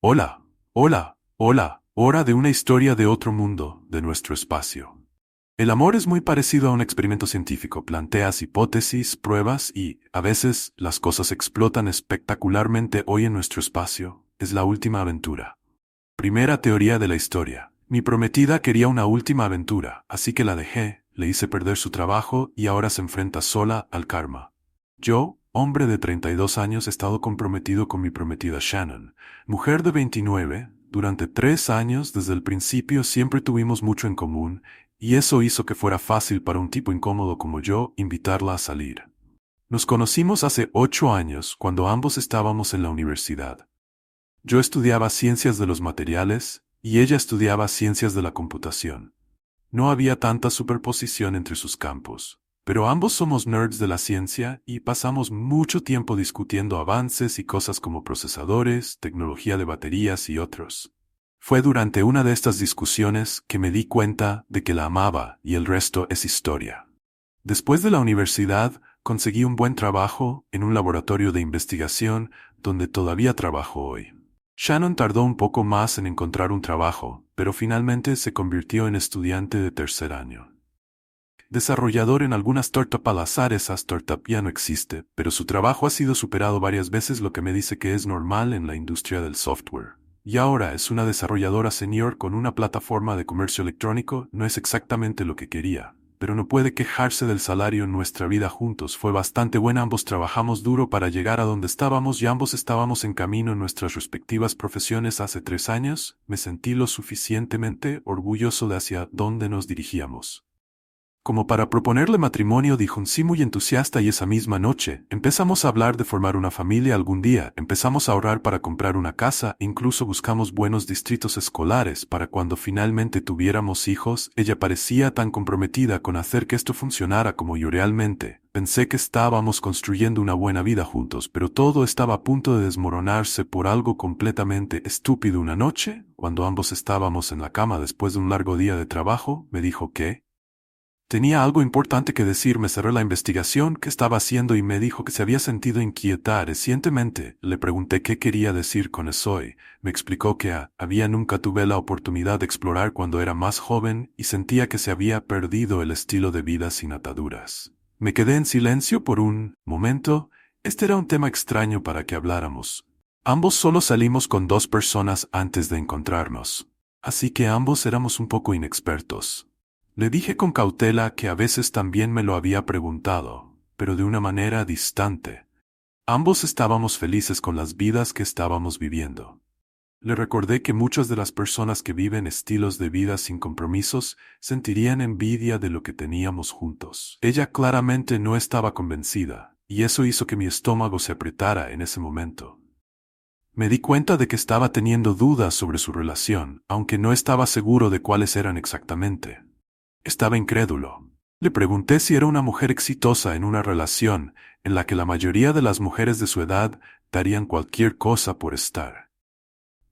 Hola, hola, hola, hora de una historia de otro mundo, de nuestro espacio. El amor es muy parecido a un experimento científico. Planteas hipótesis, pruebas y, a veces, las cosas explotan espectacularmente. Hoy en nuestro espacio. Es la última aventura. Primera teoría de la historia. Mi prometida quería una última aventura, así que la dejé, le hice perder su trabajo y ahora se enfrenta sola al karma. Yo, hombre de 32 años, he estado comprometido con mi prometida Shannon, mujer de 29. Durante 3 años, desde el principio, siempre tuvimos mucho en común, y eso hizo que fuera fácil para un tipo incómodo como yo invitarla a salir. Nos conocimos hace 8 años, cuando ambos estábamos en la universidad. Yo estudiaba ciencias de los materiales, y ella estudiaba ciencias de la computación. No había tanta superposición entre sus campos, pero ambos somos nerds de la ciencia y pasamos mucho tiempo discutiendo avances y cosas como procesadores, tecnología de baterías y otros. Fue durante una de estas discusiones que me di cuenta de que la amaba y el resto es historia. Después de la universidad, conseguí un buen trabajo en un laboratorio de investigación donde todavía trabajo hoy. Shannon tardó un poco más en encontrar un trabajo, pero finalmente se convirtió en estudiante de tercer año. Desarrollador en algunas startups. Al azar, esa startup ya no existe, pero su trabajo ha sido superado varias veces, lo que me dice que es normal en la industria del software. Y ahora es una desarrolladora senior con una plataforma de comercio electrónico. No es exactamente lo que quería, pero no puede quejarse del salario. Nuestra vida juntos fue bastante buena. Ambos trabajamos duro para llegar a donde estábamos y ambos estábamos en camino en nuestras respectivas profesiones. Hace 3 años, me sentí lo suficientemente orgulloso de hacia dónde nos dirigíamos como para proponerle matrimonio. Dijo un sí muy entusiasta, y esa misma noche empezamos a hablar de formar una familia algún día. Empezamos a ahorrar para comprar una casa, incluso buscamos buenos distritos escolares para cuando finalmente tuviéramos hijos. Ella parecía tan comprometida con hacer que esto funcionara como yo realmente. Pensé que estábamos construyendo una buena vida juntos, pero todo estaba a punto de desmoronarse por algo completamente estúpido. Una noche, cuando ambos estábamos en la cama después de un largo día de trabajo, me dijo que tenía algo importante que decirme. Cerré la investigación que estaba haciendo y me dijo que se había sentido inquietar recientemente. Le pregunté qué quería decir con eso y me explicó que nunca tuve la oportunidad de explorar cuando era más joven y sentía que se había perdido el estilo de vida sin ataduras. Me quedé en silencio por un momento. Este era un tema extraño para que habláramos. Ambos solo salimos con 2 personas antes de encontrarnos, así que ambos éramos un poco inexpertos. Le dije con cautela que a veces también me lo había preguntado, pero de una manera distante. Ambos estábamos felices con las vidas que estábamos viviendo. Le recordé que muchas de las personas que viven estilos de vida sin compromisos sentirían envidia de lo que teníamos juntos. Ella claramente no estaba convencida, y eso hizo que mi estómago se apretara en ese momento. Me di cuenta de que estaba teniendo dudas sobre su relación, aunque no estaba seguro de cuáles eran exactamente. Estaba incrédulo. Le pregunté si era una mujer exitosa en una relación en la que la mayoría de las mujeres de su edad darían cualquier cosa por estar.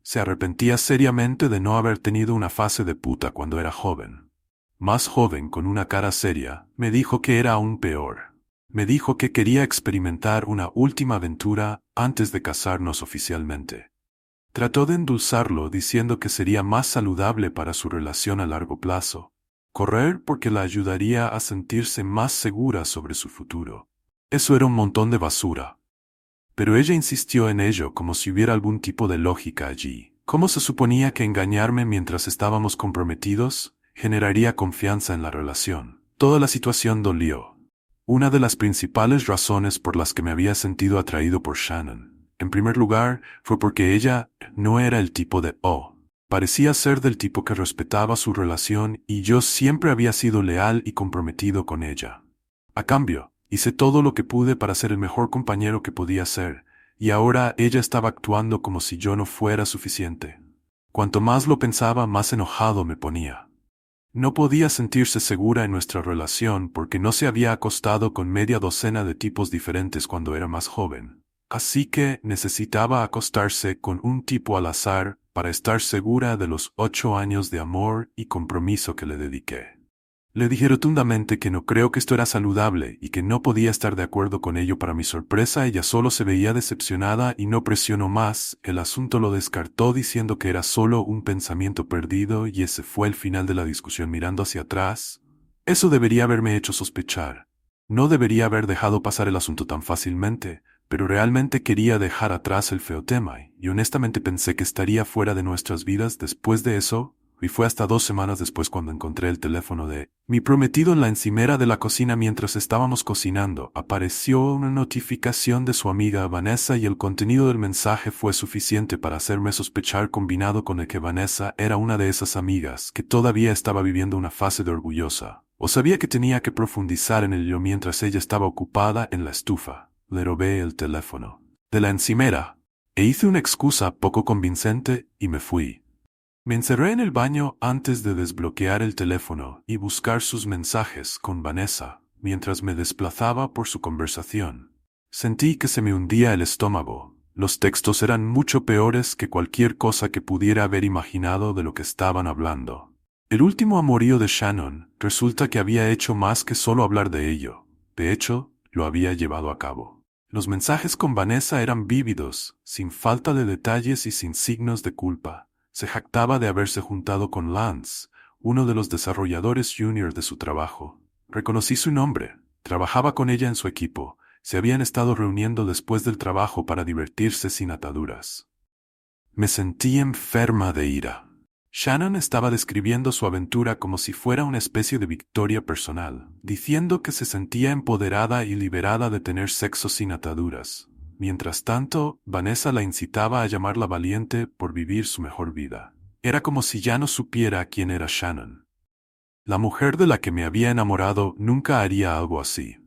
Se arrepentía seriamente de no haber tenido una fase de puta cuando era joven. Más joven, con una cara seria, me dijo que era aún peor. Me dijo que quería experimentar una última aventura antes de casarnos oficialmente. Trató de endulzarlo diciendo que sería más saludable para su relación a largo plazo. Correr porque la ayudaría a sentirse más segura sobre su futuro. Eso era un montón de basura. Pero ella insistió en ello como si hubiera algún tipo de lógica allí. ¿Cómo se suponía que engañarme mientras estábamos comprometidos generaría confianza en la relación? Toda la situación dolió. Una de las principales razones por las que me había sentido atraído por Shannon, en primer lugar, fue porque ella no era el tipo de parecía ser del tipo que respetaba su relación y yo siempre había sido leal y comprometido con ella. A cambio, hice todo lo que pude para ser el mejor compañero que podía ser, y ahora ella estaba actuando como si yo no fuera suficiente. Cuanto más lo pensaba, más enojado me ponía. No podía sentirse segura en nuestra relación porque no se había acostado con media docena de tipos diferentes cuando era más joven. Así que necesitaba acostarse con un tipo al azar para estar segura de los 8 años de amor y compromiso que le dediqué. Le dije rotundamente que no creo que esto era saludable y que no podía estar de acuerdo con ello. Para mi sorpresa, ella solo se veía decepcionada y no presionó más. El asunto lo descartó diciendo que era solo un pensamiento perdido y ese fue el final de la discusión. Mirando hacia atrás, eso debería haberme hecho sospechar. No debería haber dejado pasar el asunto tan fácilmente, pero realmente quería dejar atrás el feo tema y honestamente pensé que estaría fuera de nuestras vidas después de eso. Y fue hasta 2 semanas después cuando encontré el teléfono de mi prometido en la encimera de la cocina mientras estábamos cocinando. Apareció una notificación de su amiga Vanessa y el contenido del mensaje fue suficiente para hacerme sospechar, combinado con el que Vanessa era una de esas amigas que todavía estaba viviendo una fase de orgullosa. O sabía que tenía que profundizar en ello mientras ella estaba ocupada en la estufa. Le robé el teléfono de la encimera e hice una excusa poco convincente y me fui. Me encerré en el baño antes de desbloquear el teléfono y buscar sus mensajes con Vanessa, mientras me desplazaba por su conversación. Sentí que se me hundía el estómago. Los textos eran mucho peores que cualquier cosa que pudiera haber imaginado de lo que estaban hablando. El último amorío de Shannon resulta que había hecho más que solo hablar de ello. De hecho, lo había llevado a cabo. Los mensajes con Vanessa eran vívidos, sin falta de detalles y sin signos de culpa. Se jactaba de haberse juntado con Lance, uno de los desarrolladores junior de su trabajo. Reconocí su nombre. Trabajaba con ella en su equipo. Se habían estado reuniendo después del trabajo para divertirse sin ataduras. Me sentí enferma de ira. Shannon estaba describiendo su aventura como si fuera una especie de victoria personal, diciendo que se sentía empoderada y liberada de tener sexo sin ataduras. Mientras tanto, Vanessa la incitaba a llamarla valiente por vivir su mejor vida. Era como si ya no supiera quién era Shannon. La mujer de la que me había enamorado nunca haría algo así.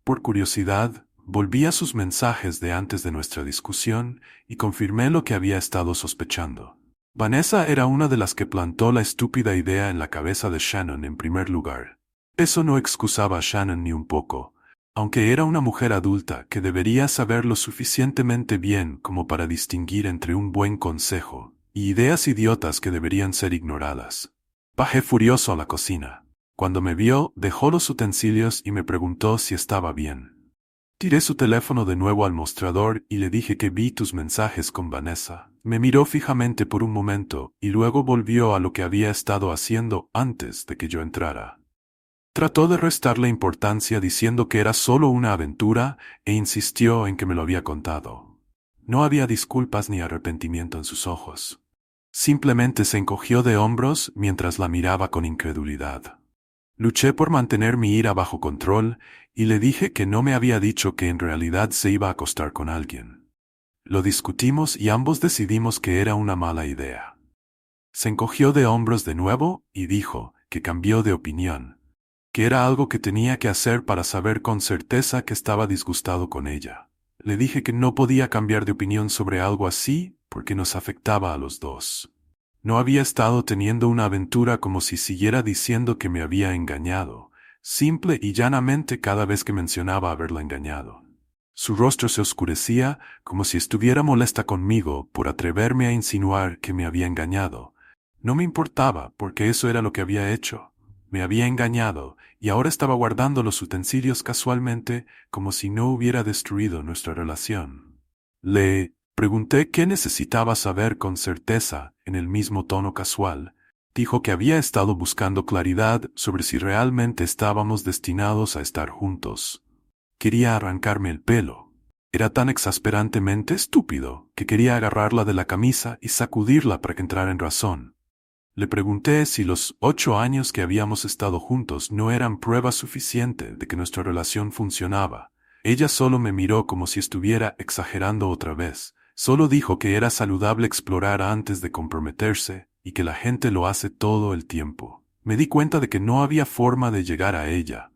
Por curiosidad, volví a sus mensajes de antes de nuestra discusión y confirmé lo que había estado sospechando. Vanessa era una de las que plantó la estúpida idea en la cabeza de Shannon en primer lugar. Eso no excusaba a Shannon ni un poco, aunque era una mujer adulta que debería saber lo suficientemente bien como para distinguir entre un buen consejo y ideas idiotas que deberían ser ignoradas. Bajé furioso a la cocina. Cuando me vio, dejó los utensilios y me preguntó si estaba bien. Tiré su teléfono de nuevo al mostrador y le dije que vi tus mensajes con Vanessa. Me miró fijamente por un momento y luego volvió a lo que había estado haciendo antes de que yo entrara. Trató de restarle importancia diciendo que era solo una aventura e insistió en que me lo había contado. No había disculpas ni arrepentimiento en sus ojos. Simplemente se encogió de hombros mientras la miraba con incredulidad. Luché por mantener mi ira bajo control y le dije que no me había dicho que en realidad se iba a acostar con alguien. Lo discutimos y ambos decidimos que era una mala idea. Se encogió de hombros de nuevo y dijo que cambió de opinión, que era algo que tenía que hacer para saber con certeza que estaba disgustado con ella. Le dije que no podía cambiar de opinión sobre algo así porque nos afectaba a los dos. No había estado teniendo una aventura como si siguiera diciendo que me había engañado, simple y llanamente cada vez que mencionaba haberla engañado. Su rostro se oscurecía como si estuviera molesta conmigo por atreverme a insinuar que me había engañado. No me importaba porque eso era lo que había hecho. Me había engañado y ahora estaba guardando los utensilios casualmente como si no hubiera destruido nuestra relación. Le pregunté qué necesitaba saber con certeza en el mismo tono casual. Dijo que había estado buscando claridad sobre si realmente estábamos destinados a estar juntos. Quería arrancarme el pelo. Era tan exasperantemente estúpido que quería agarrarla de la camisa y sacudirla para que entrara en razón. Le pregunté si los 8 años que habíamos estado juntos no eran prueba suficiente de que nuestra relación funcionaba. Ella solo me miró como si estuviera exagerando otra vez. Solo dijo que era saludable explorar antes de comprometerse y que la gente lo hace todo el tiempo. Me di cuenta de que no había forma de llegar a ella.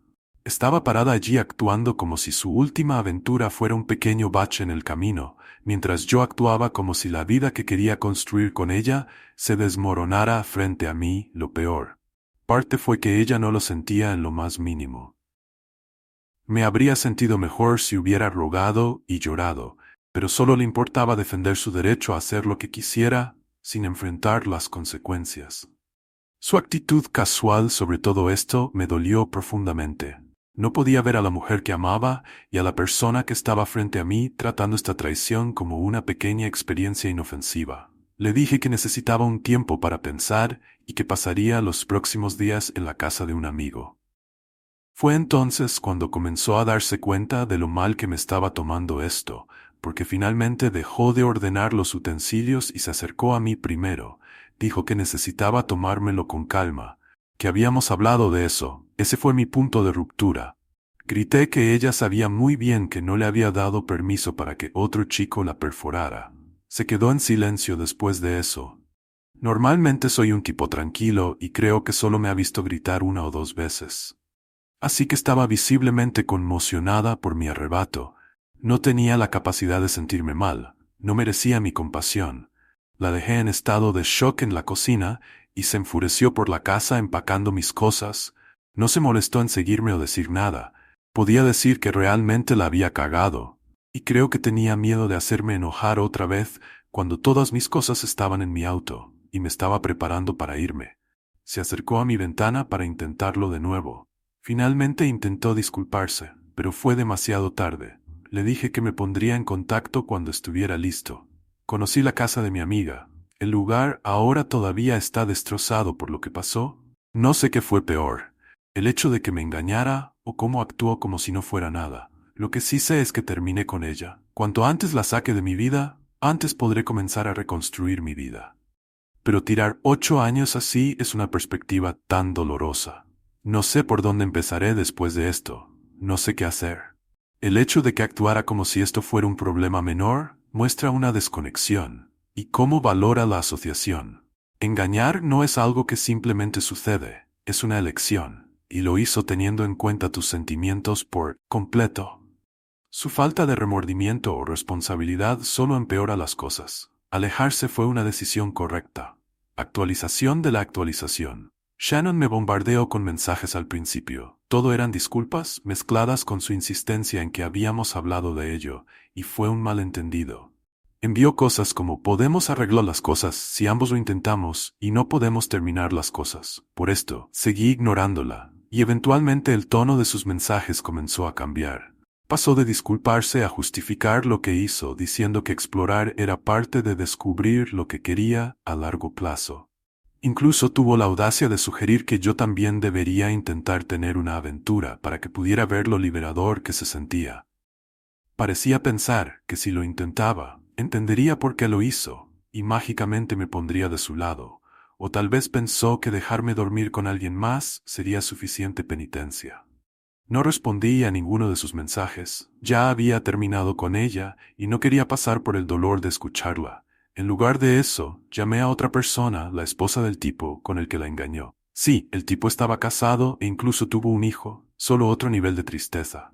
Estaba parada allí actuando como si su última aventura fuera un pequeño bache en el camino, mientras yo actuaba como si la vida que quería construir con ella se desmoronara frente a mí. Lo peor parte fue que ella no lo sentía en lo más mínimo. Me habría sentido mejor si hubiera rogado y llorado, pero solo le importaba defender su derecho a hacer lo que quisiera sin enfrentar las consecuencias. Su actitud casual sobre todo esto me dolió profundamente. No podía ver a la mujer que amaba y a la persona que estaba frente a mí tratando esta traición como una pequeña experiencia inofensiva. Le dije que necesitaba un tiempo para pensar y que pasaría los próximos días en la casa de un amigo. Fue entonces cuando comenzó a darse cuenta de lo mal que me estaba tomando esto, porque finalmente dejó de ordenar los utensilios y se acercó a mí primero. Dijo que necesitaba tomármelo con calma, que habíamos hablado de eso. Ese fue mi punto de ruptura. Grité que ella sabía muy bien que no le había dado permiso para que otro chico la perforara. Se quedó en silencio después de eso. Normalmente soy un tipo tranquilo y creo que solo me ha visto gritar una o dos veces. Así que estaba visiblemente conmocionada por mi arrebato. No tenía la capacidad de sentirme mal, no merecía mi compasión. La dejé en estado de shock en la cocina y se enfureció por la casa empacando mis cosas. No se molestó en seguirme o decir nada. Podía decir que realmente la había cagado. Y creo que tenía miedo de hacerme enojar otra vez cuando todas mis cosas estaban en mi auto y me estaba preparando para irme. Se acercó a mi ventana para intentarlo de nuevo. Finalmente intentó disculparse, pero fue demasiado tarde. Le dije que me pondría en contacto cuando estuviera listo. Conocí la casa de mi amiga. El lugar ahora todavía está destrozado por lo que pasó. No sé qué fue peor, el hecho de que me engañara o cómo actuó como si no fuera nada. Lo que sí sé es que terminé con ella. Cuanto antes la saque de mi vida, antes podré comenzar a reconstruir mi vida. Pero tirar 8 años así es una perspectiva tan dolorosa. No sé por dónde empezaré después de esto. No sé qué hacer. El hecho de que actuara como si esto fuera un problema menor muestra una desconexión. ¿Y cómo valora la asociación? Engañar no es algo que simplemente sucede, es una elección, y lo hizo teniendo en cuenta tus sentimientos por completo. Su falta de remordimiento o responsabilidad solo empeora las cosas. Alejarse fue una decisión correcta. Actualización de la actualización. Shannon me bombardeó con mensajes al principio. Todo eran disculpas mezcladas con su insistencia en que habíamos hablado de ello, y fue un malentendido. Envió cosas como podemos arreglar las cosas si ambos lo intentamos y no podemos terminar las cosas. Por esto, seguí ignorándola, y eventualmente el tono de sus mensajes comenzó a cambiar. Pasó de disculparse a justificar lo que hizo, diciendo que explorar era parte de descubrir lo que quería a largo plazo. Incluso tuvo la audacia de sugerir que yo también debería intentar tener una aventura para que pudiera ver lo liberador que se sentía. Parecía pensar que si lo intentaba, entendería por qué lo hizo, y mágicamente me pondría de su lado, o tal vez pensó que dejarme dormir con alguien más sería suficiente penitencia. No respondí a ninguno de sus mensajes, ya había terminado con ella y no quería pasar por el dolor de escucharla. En lugar de eso, llamé a otra persona, la esposa del tipo con el que la engañó. Sí, el tipo estaba casado e incluso tuvo un hijo, solo otro nivel de tristeza.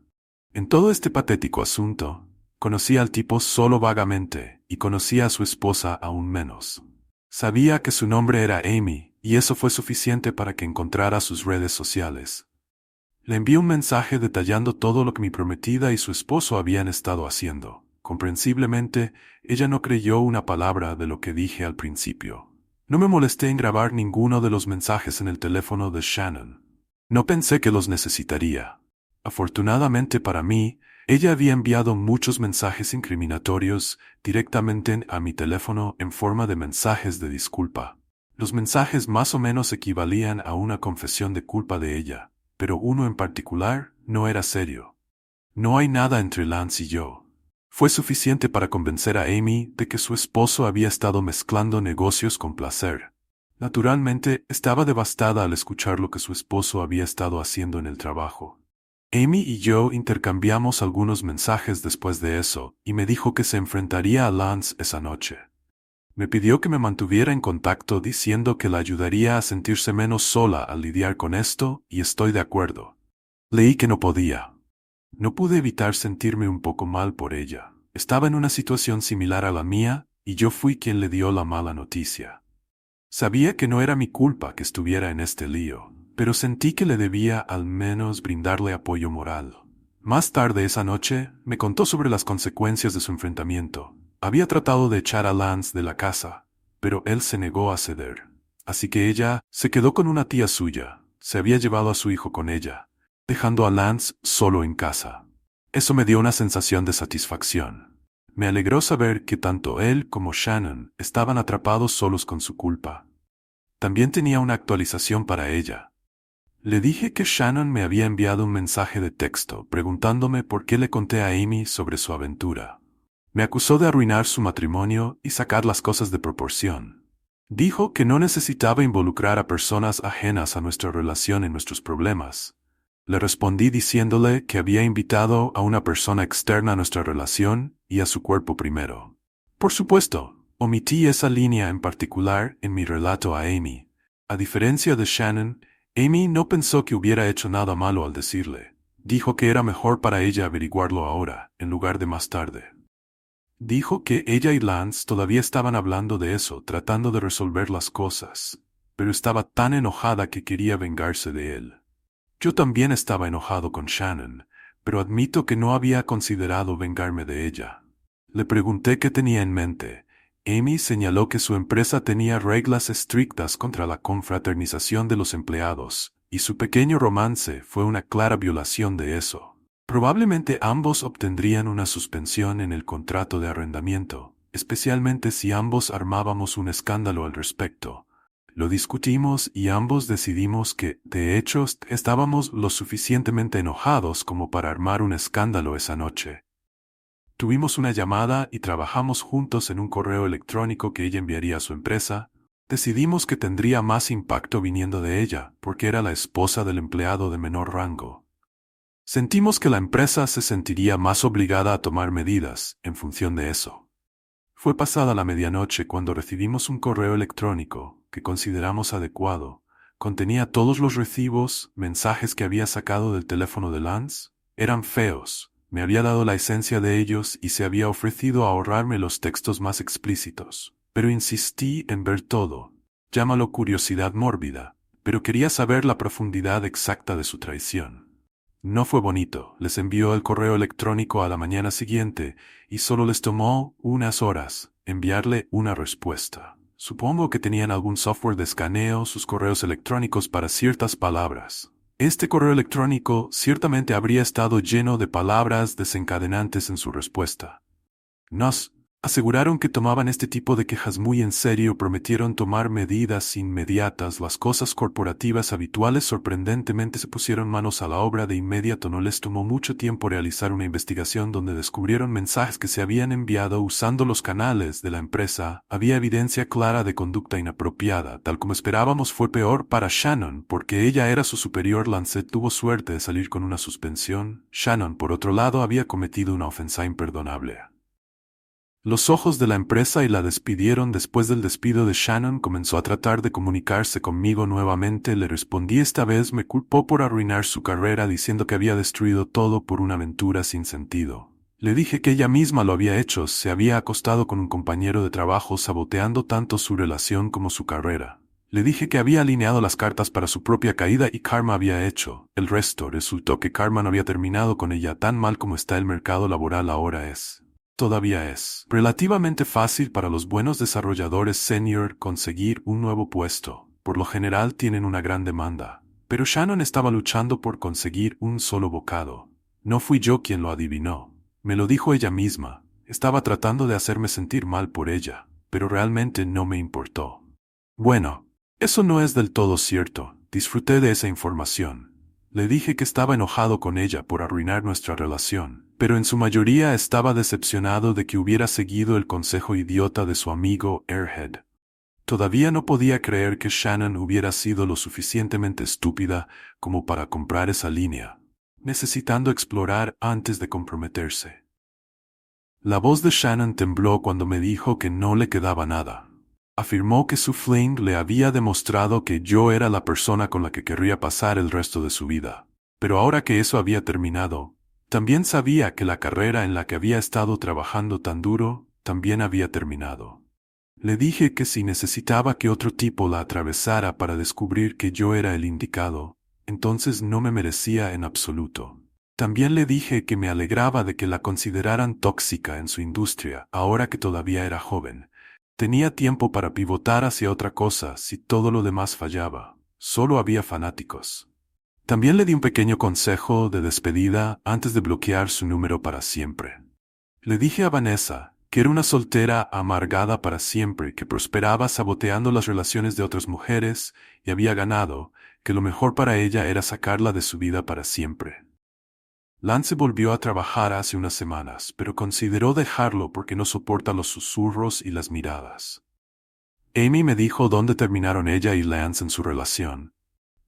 En todo este patético asunto, conocí al tipo solo vagamente y conocía a su esposa aún menos. Sabía que su nombre era Amy y eso fue suficiente para que encontrara sus redes sociales. Le envié un mensaje detallando todo lo que mi prometida y su esposo habían estado haciendo. Comprensiblemente, ella no creyó una palabra de lo que dije al principio. No me molesté en grabar ninguno de los mensajes en el teléfono de Shannon. No pensé que los necesitaría. Afortunadamente para mí, ella había enviado muchos mensajes incriminatorios directamente a mi teléfono en forma de mensajes de disculpa. Los mensajes más o menos equivalían a una confesión de culpa de ella, pero uno en particular no era serio. No hay nada entre Lance y yo. Fue suficiente para convencer a Amy de que su esposo había estado mezclando negocios con placer. Naturalmente, estaba devastada al escuchar lo que su esposo había estado haciendo en el trabajo. Amy y yo intercambiamos algunos mensajes después de eso, y me dijo que se enfrentaría a Lance esa noche. Me pidió que me mantuviera en contacto diciendo que la ayudaría a sentirse menos sola al lidiar con esto, y estoy de acuerdo. Leí que no podía. No pude evitar sentirme un poco mal por ella. Estaba en una situación similar a la mía, y yo fui quien le dio la mala noticia. Sabía que no era mi culpa que estuviera en este lío, pero sentí que le debía al menos brindarle apoyo moral. Más tarde esa noche, me contó sobre las consecuencias de su enfrentamiento. Había tratado de echar a Lance de la casa, pero él se negó a ceder. así que ella se quedó con una tía suya. Se había llevado a su hijo con ella, dejando a Lance solo en casa. Eso me dio una sensación de satisfacción. Me alegró saber que tanto él como Shannon estaban atrapados solos con su culpa. También tenía una actualización para ella. Le dije que Shannon me había enviado un mensaje de texto preguntándome por qué le conté a Amy sobre su aventura. Me acusó de arruinar su matrimonio y sacar las cosas de proporción. Dijo que no necesitaba involucrar a personas ajenas a nuestra relación en nuestros problemas. Le respondí diciéndole que había invitado a una persona externa a nuestra relación y a su cuerpo primero. Por supuesto, omití esa línea en particular en mi relato a Amy. A diferencia de Shannon, Amy no pensó que hubiera hecho nada malo al decirle. Dijo que era mejor para ella averiguarlo ahora, en lugar de más tarde. Dijo que ella y Lance todavía estaban hablando de eso, tratando de resolver las cosas, pero estaba tan enojada que quería vengarse de él. Yo también estaba enojado con Shannon, pero admito que no había considerado vengarme de ella. Le pregunté qué tenía en mente. Amy señaló que su empresa tenía reglas estrictas contra la confraternización de los empleados, y su pequeño romance fue una clara violación de eso. Probablemente ambos obtendrían una suspensión en el contrato de arrendamiento, especialmente si ambos armábamos un escándalo al respecto. Lo discutimos y ambos decidimos que, de hecho, estábamos lo suficientemente enojados como para armar un escándalo esa noche. Tuvimos una llamada y trabajamos juntos en un correo electrónico que ella enviaría a su empresa. Decidimos que tendría más impacto viniendo de ella, porque era la esposa del empleado de menor rango. Sentimos que la empresa se sentiría más obligada a tomar medidas en función de eso. Fue pasada la medianoche cuando recibimos un correo electrónico que consideramos adecuado. Contenía todos los recibos, mensajes que había sacado del teléfono de Lance. Eran feos. Me había dado la esencia de ellos y se había ofrecido a ahorrarme los textos más explícitos. Pero insistí en ver todo. Llámalo curiosidad mórbida, pero quería saber la profundidad exacta de su traición. No fue bonito. Les envió el correo electrónico a la mañana siguiente y solo les tomó unas horas enviarle una respuesta. Supongo que tenían algún software de escaneo sus correos electrónicos para ciertas palabras. Este correo electrónico ciertamente habría estado lleno de palabras desencadenantes en su respuesta. Nos aseguraron que tomaban este tipo de quejas muy en serio, prometieron tomar medidas inmediatas. Las cosas corporativas habituales sorprendentemente se pusieron manos a la obra de inmediato. No les tomó mucho tiempo realizar una investigación donde descubrieron mensajes que se habían enviado usando los canales de la empresa. Había evidencia clara de conducta inapropiada. Tal como esperábamos, fue peor para Shannon, porque ella era su superior. Lance tuvo suerte de salir con una suspensión. Shannon, por otro lado, había cometido una ofensa imperdonable. Los ojos de la empresa y la despidieron. Después del despido de Shannon comenzó a tratar de comunicarse conmigo nuevamente. Le respondí esta vez. Me culpó por arruinar su carrera diciendo que había destruido todo por una aventura sin sentido. Le dije que ella misma lo había hecho. Se había acostado con un compañero de trabajo saboteando tanto su relación como su carrera. Le dije que había alineado las cartas para su propia caída y Karma había hecho el resto. Resultó que Karma no había terminado con ella. Tan mal como está el mercado laboral ahora todavía es relativamente fácil para los buenos desarrolladores senior conseguir un nuevo puesto. Por lo general tienen una gran demanda. Pero Shannon estaba luchando por conseguir un solo bocado. No fui yo quien lo adivinó. Me lo dijo ella misma. Estaba tratando de hacerme sentir mal por ella, pero realmente no me importó. Bueno, eso no es del todo cierto. Disfruté de esa información. Le dije que estaba enojado con ella por arruinar nuestra relación, pero en su mayoría estaba decepcionado de que hubiera seguido el consejo idiota de su amigo Airhead. Todavía no podía creer que Shannon hubiera sido lo suficientemente estúpida como para comprar esa línea, necesitando explorar antes de comprometerse. La voz de Shannon tembló cuando me dijo que no le quedaba nada. Afirmó que su fling le había demostrado que yo era la persona con la que querría pasar el resto de su vida. Pero ahora que eso había terminado, también sabía que la carrera en la que había estado trabajando tan duro también había terminado. Le dije que si necesitaba que otro tipo la atravesara para descubrir que yo era el indicado, entonces no me merecía en absoluto. También le dije que me alegraba de que la consideraran tóxica en su industria, ahora que todavía era joven. Tenía tiempo para pivotar hacia otra cosa si todo lo demás fallaba. Solo había fanáticos. También le di un pequeño consejo de despedida antes de bloquear su número para siempre. Le dije a Vanessa que era una soltera amargada para siempre, que prosperaba saboteando las relaciones de otras mujeres y había ganado, que lo mejor para ella era sacarla de su vida para siempre. Lance volvió a trabajar hace unas semanas, pero consideró dejarlo porque no soporta los susurros y las miradas. Amy me dijo dónde terminaron ella y Lance en su relación.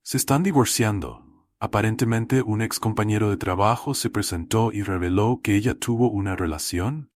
Se están divorciando. Aparentemente un ex compañero de trabajo se presentó y reveló que ella tuvo una relación